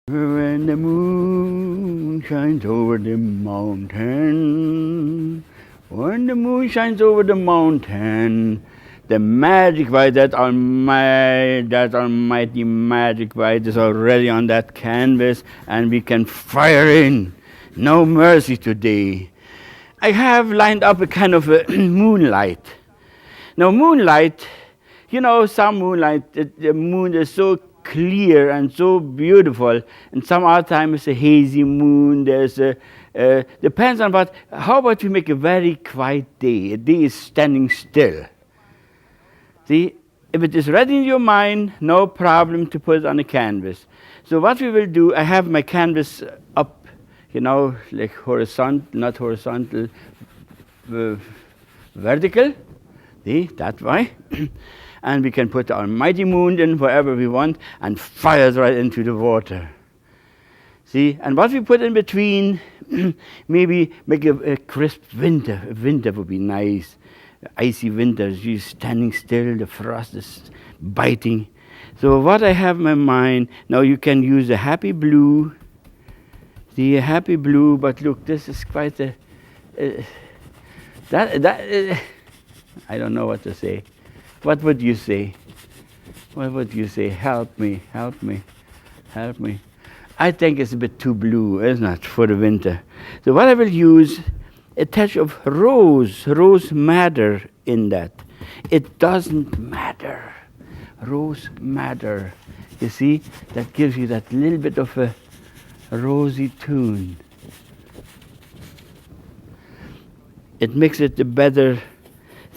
When the moon shines over the mountain, when the moon shines over the mountain, the magic light, that almighty magic light is already on that canvas, and we can fire in. No mercy today. I have lined up a kind of a moonlight. Now, moonlight, some moonlight, the moon is so clear and so beautiful, and some other time it's a hazy moon. Depends on how about you make a very quiet day? A day is standing still. See, if it is ready in your mind, no problem to put it on a canvas. So what we will do, I have my canvas up, like horizontal, not horizontal, vertical. See, that way. And we can put our mighty moon in wherever we want and fire it right into the water. See, and what we put in between, maybe make a crisp winter. A winter would be nice. Icy winters, you're standing still, the frost is biting. So what I have in my mind, now you can use a happy blue. See, a happy blue, but look, this is quite a, I don't know what to say. What would you say? What would you say? Help me, help me, help me. I think it's a bit too blue, isn't it, for the winter? So what I will use, a touch of rose madder in that. It doesn't matter. Rose madder. You see, that gives you that little bit of a rosy tune. It makes it a better.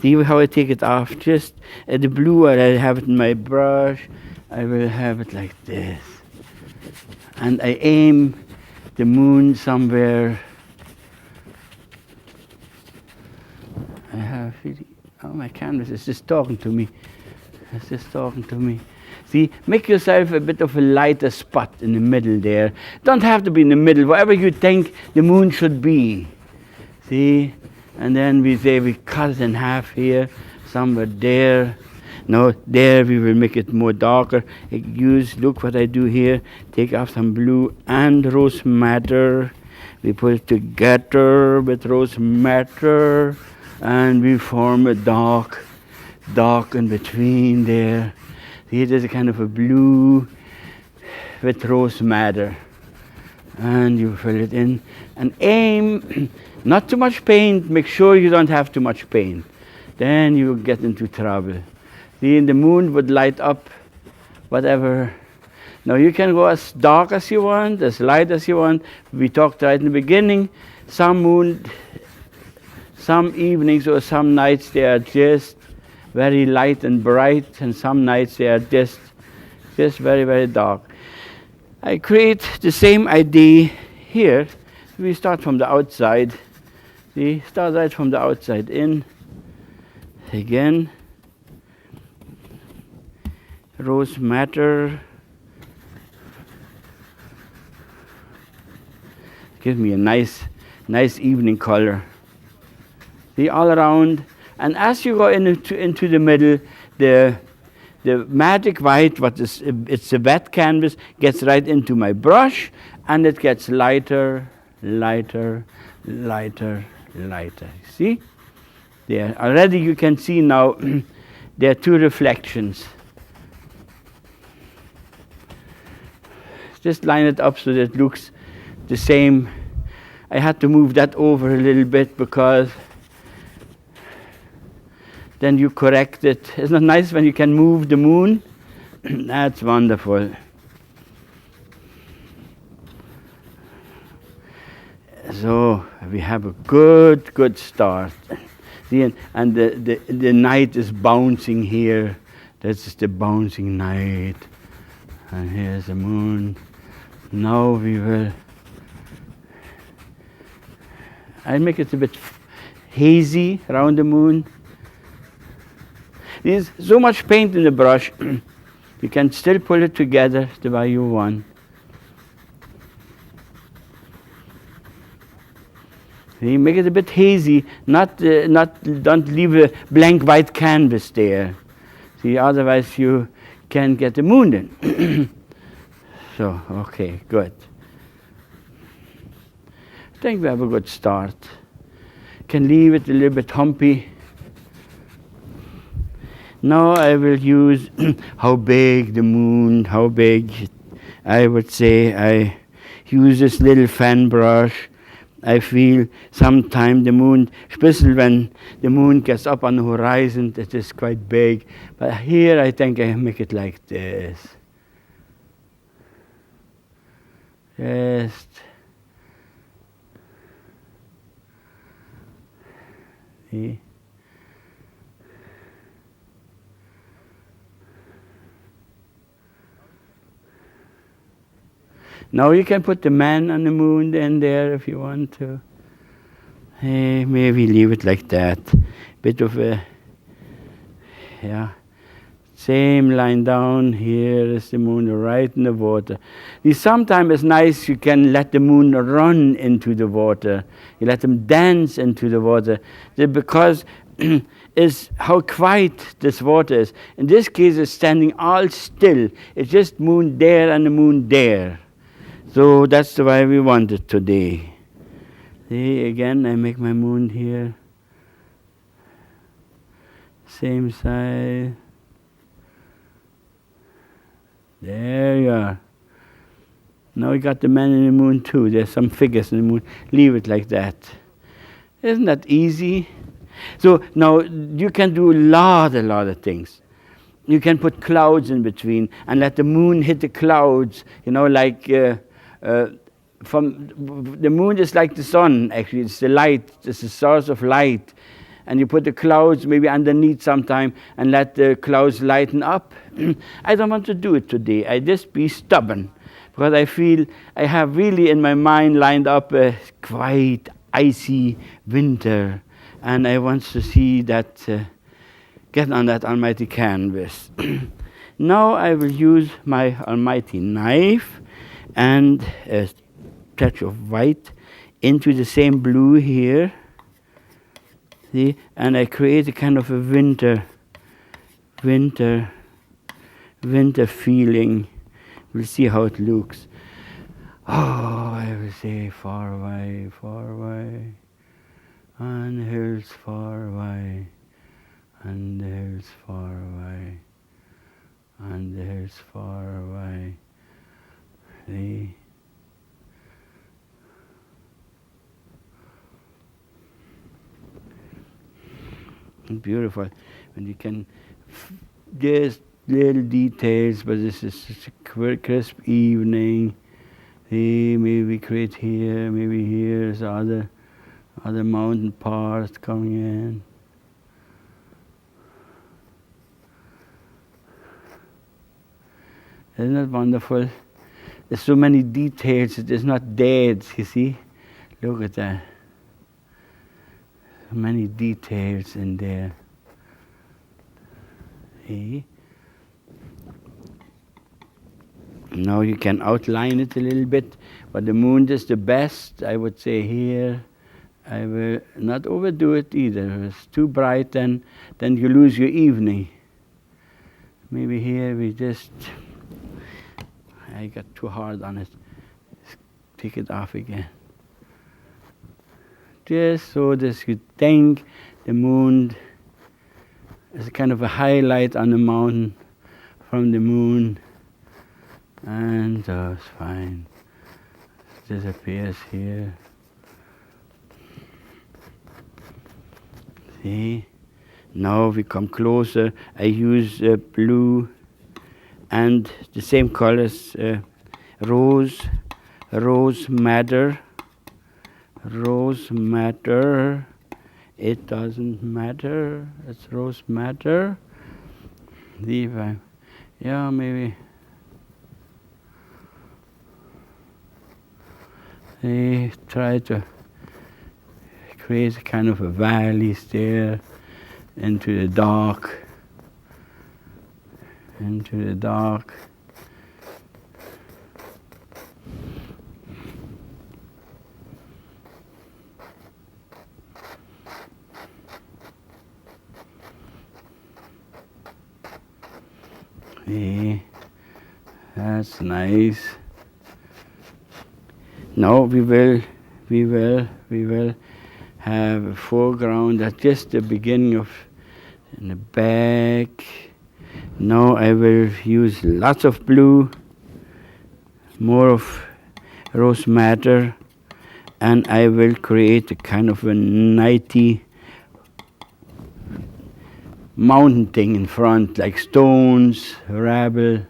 See how I take it off? Just the blue, I have it in my brush. I will have it like this. And I aim the moon somewhere. I have feeling, my canvas is just talking to me. It's just talking to me. See, make yourself a bit of a lighter spot in the middle there. Don't have to be in the middle, wherever you think the moon should be. See? And then we say we cut it in half here, somewhere there. No, there we will make it more darker. Look what I do here. Take off some blue and rose madder. We put it together with rose madder, and we form a dark in between there. See, there's a kind of a blue with rose madder. And you fill it in and aim. Not too much paint. Make sure you don't have too much paint. Then you get into trouble. See, the moon would light up whatever. Now you can go as dark as you want, as light as you want. We talked right in the beginning. Some evenings or some nights they are just very light and bright, and some nights they are just very, very dark. I create the same idea here. We start from the outside. See, start right from the outside in. Again, rose madder. Gives me a nice evening color. See, all around. And as you go into the middle, the magic white, it's a wet canvas, gets right into my brush, and it gets lighter, lighter, lighter, lighter. See? There. Already you can see now there are two reflections. Just line it up so that it looks the same. I had to move that over a little bit because then you correct it. Isn't it nice when you can move the moon? That's wonderful. So we have a good start. See, and the night is bouncing here. That's the bouncing night. And here's the moon. Now we will. I'll make it a bit hazy around the moon. There's so much paint in the brush, you can still pull it together the way you want. You make it a bit hazy, don't leave a blank white canvas there. See, otherwise you can't get the moon in. So, okay, good. I think we have a good start. Can leave it a little bit humpy. Now I will use how big the moon, how big. I would say I use this little fan brush. I feel sometime the moon, especially when the moon gets up on the horizon, it is quite big. But here I think I make it like this. Just see. Now you can put the man on the moon in there if you want to. Hey, maybe leave it like that. Bit of a, yeah. Same line down. Here is the moon right in the water. Sometimes it's nice you can let the moon run into the water. You let them dance into the water. Because is how quiet this water is. In this case, it's standing all still. It's just moon there and the moon there. So that's the way we want it today. See, again, I make my moon here. Same side. There you are. Now we got the man in the moon too. There's some figures in the moon. Leave it like that. Isn't that easy? So now you can do a lot of things. You can put clouds in between and let the moon hit the clouds. You know, like from the moon is like the sun. Actually, it's the light. It's the source of light. And you put the clouds maybe underneath sometime and let the clouds lighten up. I don't want to do it today. I just be stubborn because I feel I have really in my mind lined up a quite icy winter, and I want to see that get on that almighty canvas. Now I will use my almighty knife and a touch of white into the same blue here. See? And I create a kind of a winter feeling. We'll see how it looks. Oh, I will say far away, on the hills far away, on the hills far away, on the hills far away. See? Beautiful when you can just little details, but this is such a crisp evening. See, maybe create here, maybe here's other mountain parts coming in. Isn't that wonderful? There's so many details. It is not dead. You see, look at that. Many details in there. See? Now you can outline it a little bit, but the moon is the best. I would say here, I will not overdo it either. If it's too bright, then you lose your evening. Maybe here we just, I got too hard on it. Take it off again. Just so that you think the moon is kind of a highlight on the mountain from the moon, and that's fine. It disappears here. See? Now we come closer. I use blue and the same colors, rose madder. Rose madder. It doesn't matter. It's rose madder. Leave. Yeah, maybe. They try to create a kind of a valley there into the dark. Into the dark. See, that's nice. No, we will have a foreground at just the beginning of in the back. Now I will use lots of blue, more of rose madder, and I will create a kind of a nighty mountain thing in front, like stones, rubble.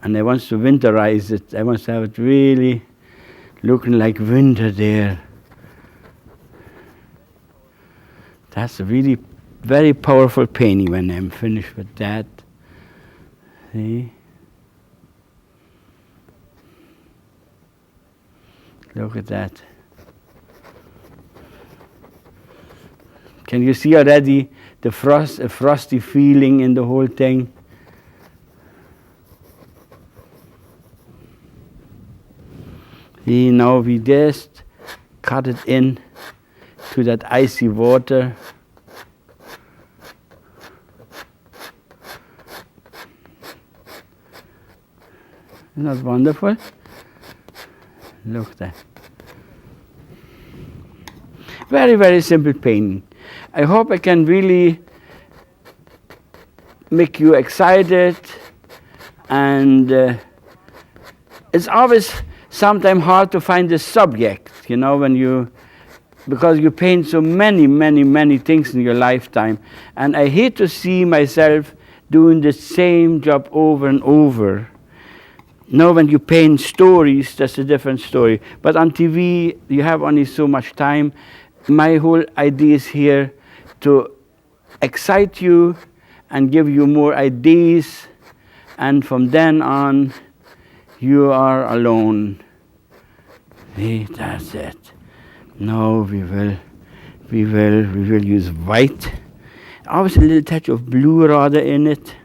And I want to winterize it. I want to have it really looking like winter there. That's a really very powerful painting when I'm finished with that. See? Look at that. Can you see already the frosty feeling in the whole thing? See, now we just cut it in to that icy water. Isn't that wonderful? Look at that. Very, very simple painting. I hope I can really make you excited, and it's always sometimes hard to find the subject, because you paint so many things in your lifetime, and I hate to see myself doing the same job over and over. Now when you paint stories, that's a different story, but on TV you have only so much time. My whole idea is here to excite you and give you more ideas, and from then on you are alone. See, that's it. Now we will use white. Always a little touch of blue rather in it.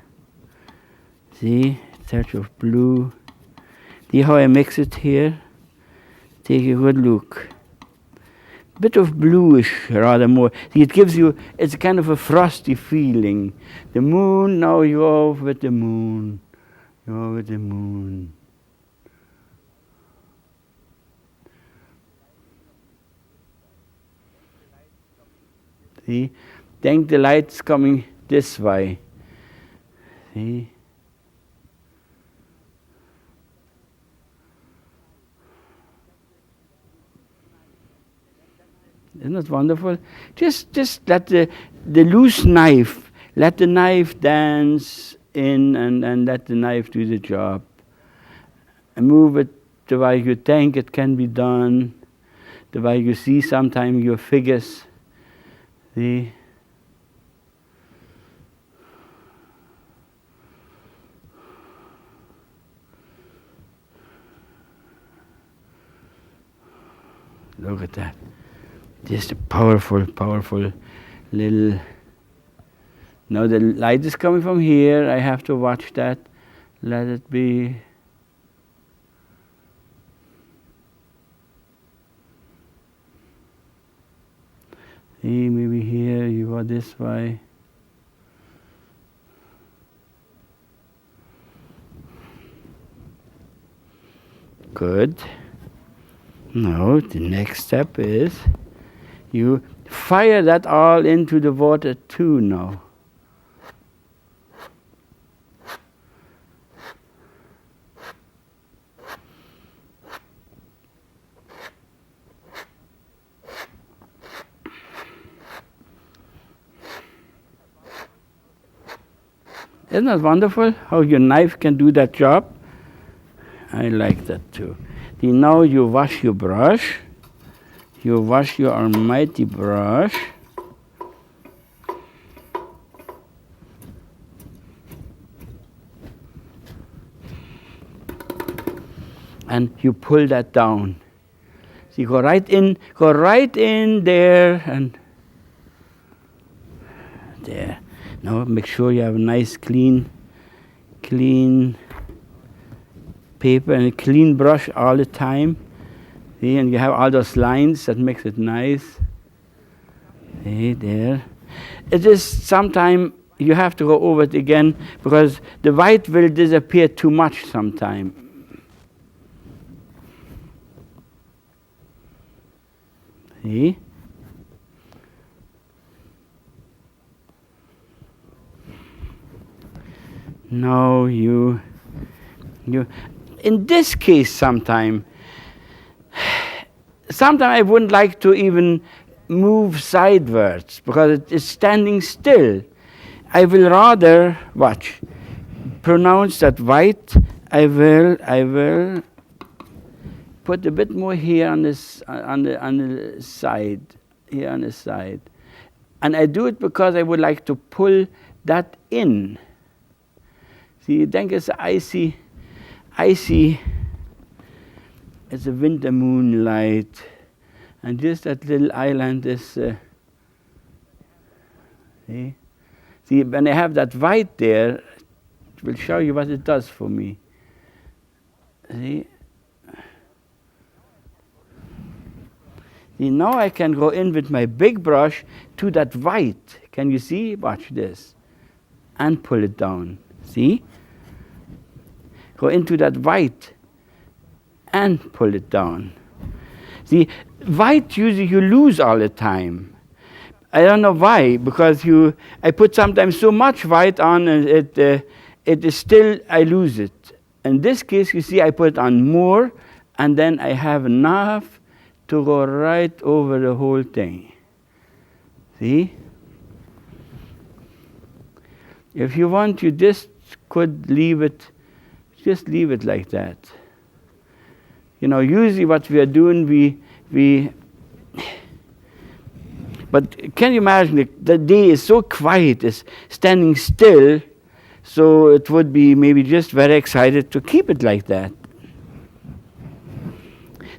See, touch of blue. See how I mix it here? Take a good look. Bit of bluish rather more. See, it's kind of a frosty feeling. The moon, now you're off with the moon. You're with the moon. See? Think the light's coming this way. See? Isn't that wonderful? Just let the loose knife, let the knife dance in, and let the knife do the job. And move it the way you think it can be done, the way you see sometimes your figures. See? Look at that. Just a powerful little... Now the light is coming from here. I have to watch that. Let it be... See, maybe here, you go this way. Good. Now, the next step is you fire that all into the water too now. Isn't that wonderful how your knife can do that job? I like that too. See, now you wash your brush. You wash your almighty brush. And you pull that down. See, go right in there and there. Now make sure you have a nice clean paper and a clean brush all the time. See, and you have all those lines that makes it nice. See, there. It is sometimes you have to go over it again because the white will disappear too much sometime. See? No, you. In this case, sometime I wouldn't like to even move sidewards because it is standing still. I will rather pronounce that white. I will put a bit more here on this on the side, here on the side, and I do it because I would like to pull that in. See, you think it's icy. It's a winter moonlight, and just that little island is. See, when I have that white there, it will show you what it does for me. See, now I can go in with my big brush to that white. Can you see? Watch this, and pull it down. See. Go into that white and pull it down. See, white usually you lose all the time. I don't know why, because I put sometimes so much white on and it is still, I lose it. In this case, you see, I put on more and then I have enough to go right over the whole thing. See? If you want, you just could leave it. Just leave it like that. Usually what we are doing, but can you imagine the day is so quiet, is standing still, so it would be maybe just very excited to keep it like that.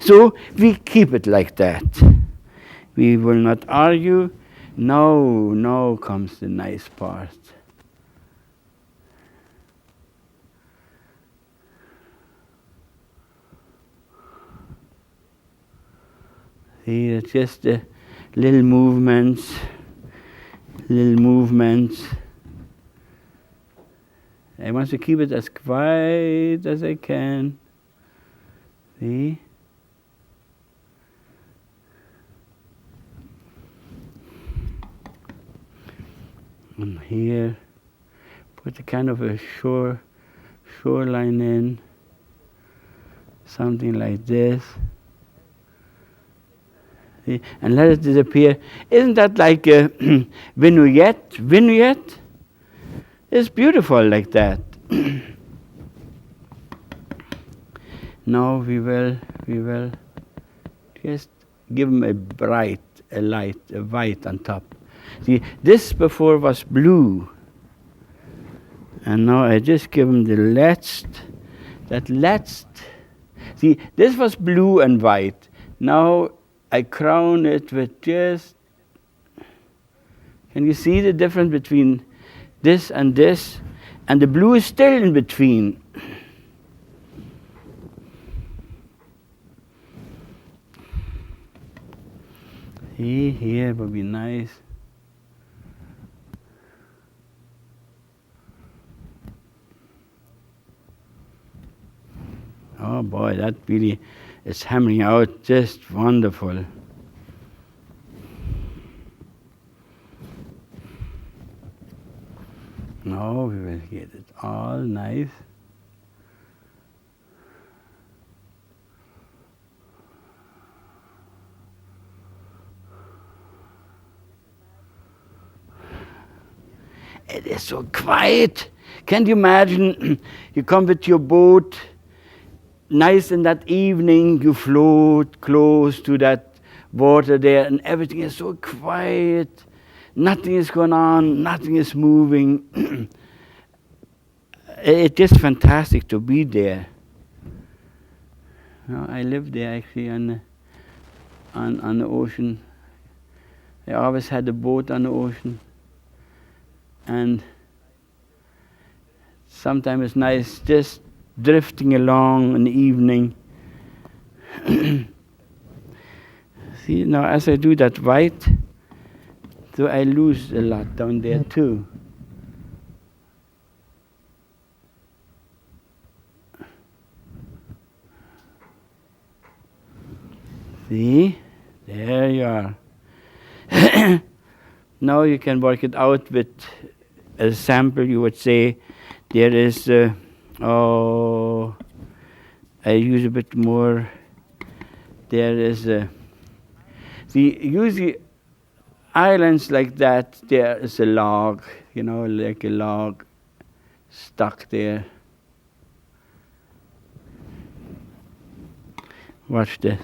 So we keep it like that. We will not argue. Now comes the nice part. See, it's just little movements. I want to keep it as quiet as I can. See? And here, put a kind of a shoreline in. Something like this. And let it disappear. Isn't that like a vignette? Vignette? It's beautiful like that. Now we will just give them a light, a white on top. See, this before was blue. And now I just give them the last. See, this was blue and white. Now I crown it with just, can you see the difference between this? And the blue is still in between. See, here would be nice. Oh boy, that really is hammering out just wonderful. Now we will get it all nice. It is so quiet. Can't you imagine? You come with your boat, nice in that evening, you float close to that water there, and everything is so quiet. Nothing is going on, nothing is moving. It's just fantastic to be there. I live there actually on the ocean. I always had a boat on the ocean. And sometimes it's nice just drifting along in the evening. See, now as I do that white, so I lose a lot down there too. See? There you are. Now you can work it out with a sample. You would say there is, oh, I use a bit more. There is, usually islands like that, there is a log, like a log stuck there. Watch this.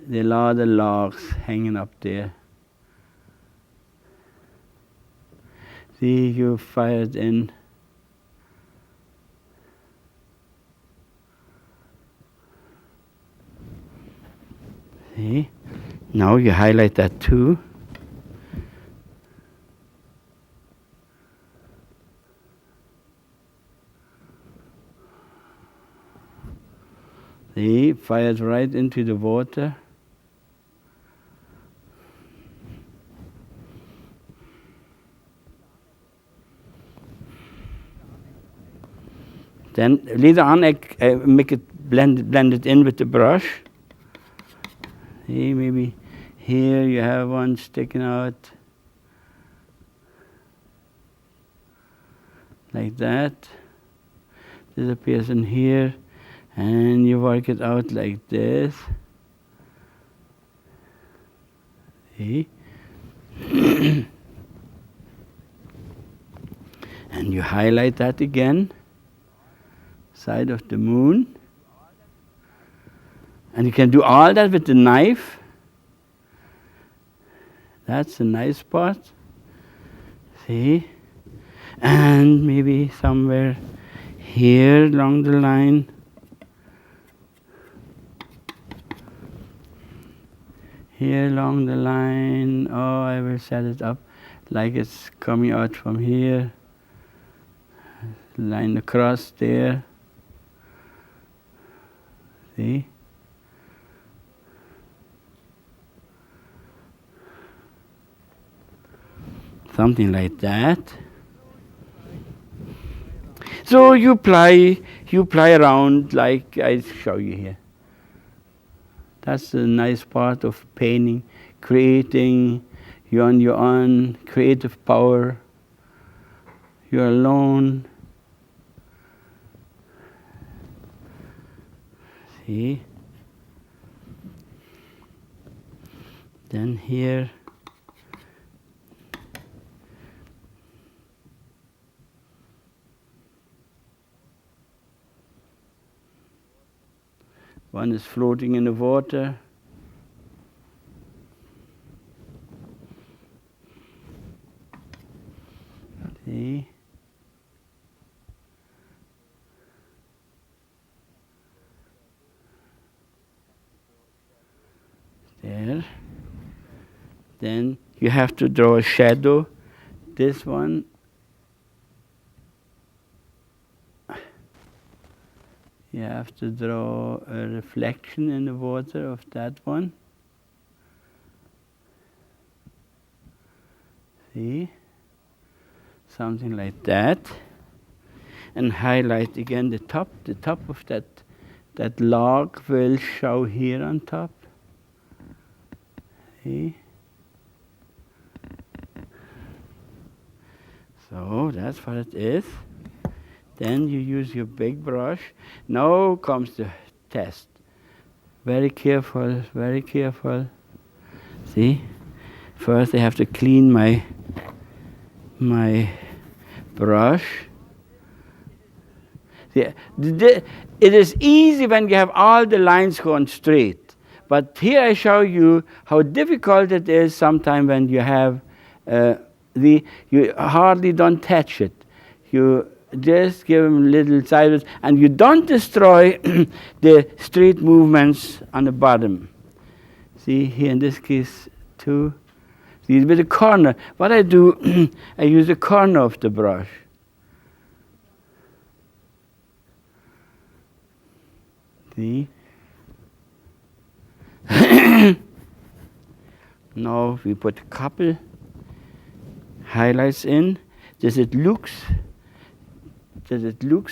There are a lot of logs hanging up there. See, you fire it in. See? Now you highlight that too. See, fired right into the water. Then later on I make it blend it in with the brush. See, maybe here you have one sticking out like that. This appears in here, and you work it out like this. See? And you highlight that again, side of the moon. And you can do all that with the knife. That's the nice part. See? And maybe somewhere here along the line. Here along the line. Oh, I will set it up like it's coming out from here. Line across there. See? Something like that. So you play around like I show you here. That's the nice part of painting, creating. You're on your own creative power. You're alone. See? Then here. One is floating in the water. See? There. Then you have to draw a shadow. This one. You have to draw a reflection in the water of that one. See? Something like that. And highlight again the top. The top of that log will show here on top. See? So that's what it is. Then you use your big brush. Now comes the test. Very careful, very careful. See? First I have to clean my brush. See, it is easy when you have all the lines going straight. But here I show you how difficult it is sometimes when you have you hardly don't touch it. You just give them little sideways, and you don't destroy the straight movements on the bottom. See here in this case too. See with the corner. What I do, I use the corner of the brush. See. Now we put a couple highlights in. Does it looks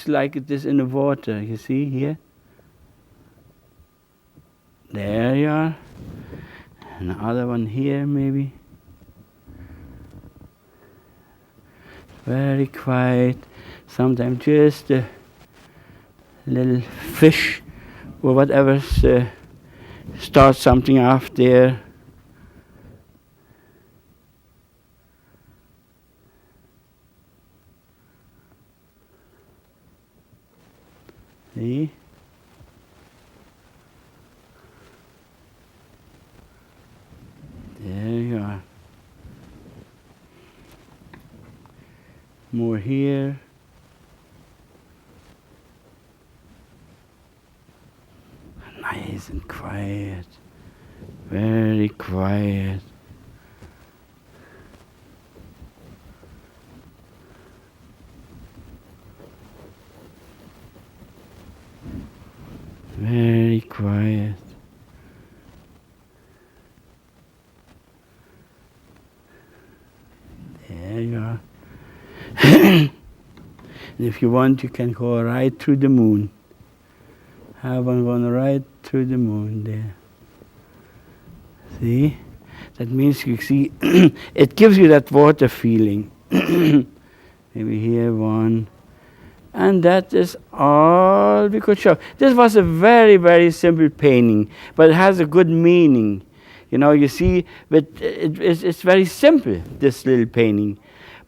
like it is in the water? You see here? There you are. Another one here, maybe. Very quiet. Sometimes just a little fish or whatever starts something off there. See? There you are. More here. Nice and quiet. Very quiet. Very quiet. There you are. And if you want, you can go right through the moon. Have one going right through the moon there. See? That means you see, it gives you that water feeling. Maybe here one. And that is all we could show. This was a very, very simple painting, but it has a good meaning. You know, you see, but it's very simple, this little painting.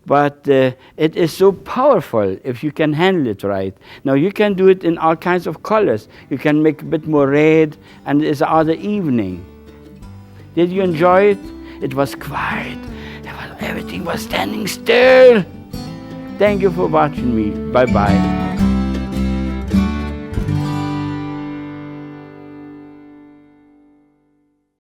But it is so powerful if you can handle it right. Now, you can do it in all kinds of colors. You can make a bit more red, and it's the other evening. Did you enjoy it? It was quiet. Everything was standing still. Thank you for watching me. Bye-bye.